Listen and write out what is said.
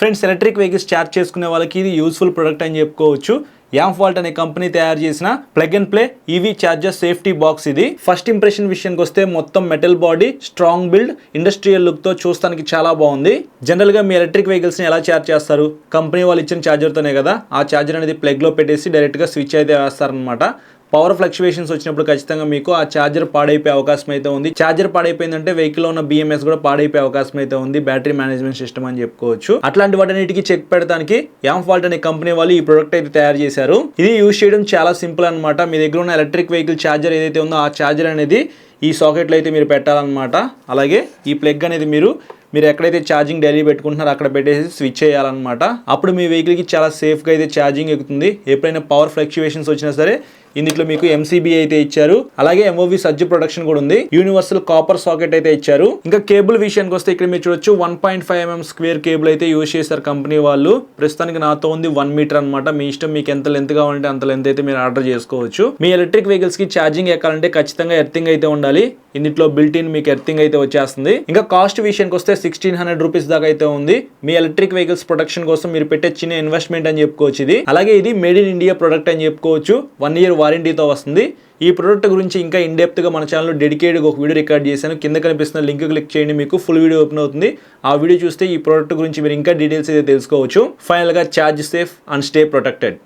Friends, electric vehicles charge చేసుకునే వాళ్ళకి ఇది యూస్ఫుల్ ప్రొడక్ట్ అని చెప్పుకోవచ్చు. యాంఫాల్ట్ అనే కంపెనీ తయారు చేసిన plug and play EV charger safety box ఇది. ఫస్ట్ ఇంప్రెషన్ విషయానికి వస్తే మొత్తం metal body, strong build, industrial look తో చూస్తానికి చాలా బాగుంది. జనరల్ గా మీ ఎలక్ట్రిక్ వెహికల్స్ ని ఎలా ఛార్జ్ చేస్తారు? కంపెనీ వాళ్ళు ఇచ్చిన ఛార్జర్ తోనే కదా. ఆ ఛార్జర్ అనేది ప్లగ్ లో పెట్టేసి డైరెక్ట్ గా స్విచ్ అయితే వేస్తారనమాట. పవర్ ఫ్లక్చువేషన్స్ వచ్చినప్పుడు ఖచ్చితంగా మీకు ఆ ఛార్జర్ పాడైపోయే అవకాశం అయితే ఉంది. ఛార్జర్ పాడైపోయిందంటే వెహికల్ లో ఉన్న బిఎంఎస్ కూడా పాడైపోయే అవకాశం అయితే ఉంది. బ్యాటరీ మేనేజ్మెంట్ సిస్టమ్ అని చెప్పుకోవచ్చు. అట్లాంటి వాటన్నిటికి చెక్ పెడతానికి యాంఫాల్ట్ అనే కంపెనీ వాళ్ళు ఈ ప్రొడక్ట్ అయితే తయారు చేశారు. ఇది యూజ్ చేయడం చాలా సింపుల్ అనమాట. మీ దగ్గర ఉన్న ఎలక్ట్రిక్ వెహికల్ ఛార్జర్ ఏదైతే ఉందో ఆ ఛార్జర్ అనేది ఈ సాకెట్లో అయితే మీరు పెట్టాలన్నమాట. అలాగే ఈ ప్లగ్ అనేది మీరు ఎక్కడైతే ఛార్జింగ్ డైలీ పెట్టుకుంటున్నారో అక్కడ పెట్టేసి స్విచ్ చేయాలన్నమాట. అప్పుడు మీ వెహికల్కి చాలా సేఫ్గా అయితే ఛార్జింగ్ ఎక్కుతుంది. ఎప్పుడైనా పవర్ ఫ్లక్చువేషన్స్ వచ్చినా సరే ఇందులో మీకు ఎంసీబీ అయితే ఇచ్చారు. అలాగే ఎంఓవి సర్జ్ ప్రొటెక్షన్ కూడా ఉంది. యూనివర్సల్ కాపర్ సాకెట్ అయితే ఇచ్చారు. ఇంకా కేబుల్ విషయానికి వస్తే ఇక్కడ మీరు చూడొచ్చు 1.5 mm స్క్వేర్ కేబుల్ అయితే యూజ్ చేశారు కంపెనీ వాళ్ళు. ప్రస్తుతానికి నాతో ఉంది 1 మీటర్ అనమాట. మీ ఇష్టం, మీకు ఎంత లెంత్ కావాలంటే అంత లెంత్ అయితే మీరు ఆర్డర్ చేసుకోవచ్చు. మీ ఎలక్ట్రిక్ వెహికల్స్ కి ఛార్జింగ్ ఎక్కాలంటే ఖచ్చితంగా ఎర్తింగ్ అయితే ఉండాలి. ఇందులో బిల్ట్ ఇన్ మీకు ఎర్తింగ్ అయితే వచ్చేస్తుంది. ఇంకా కాస్ట్ విషయానికి వస్తే 1600 రూపీస్ దాకా అయితే ఉంది. మీ ఎలక్ట్రిక్ వెహికల్స్ ప్రొటెక్షన్ కోసం మీరు పెట్టే చిన్న ఇన్వెస్ట్మెంట్ అని చెప్పుకోవచ్చు ఇది. అలాగే ఇది మేడ్ ఇన్ ఇండియా ప్రొడక్ట్ అని చెప్పుకోవచ్చు. 1 year వారంటీతో వస్తుంది. ఈ ప్రొడక్ట్ గురించి ఇంకా ఇన్ డెప్త్ గా మన ఛానల్లో డెడికేటెడ్ ఒక వీడియో రికార్డ్ చేశాను. కింద కనిపిస్తున్న లింక్ క్లిక్ చేయండి, మీకు ఫుల్ వీడియో ఓపెన్ అవుతుంది. ఆ వీడియో చూస్తే ఈ ప్రొడక్ట్ గురించి మీరు ఇంకా డీటెయిల్స్ అయితే తెలుసుకోవచ్చు. ఫైనల్ గా charge safe and stay protected.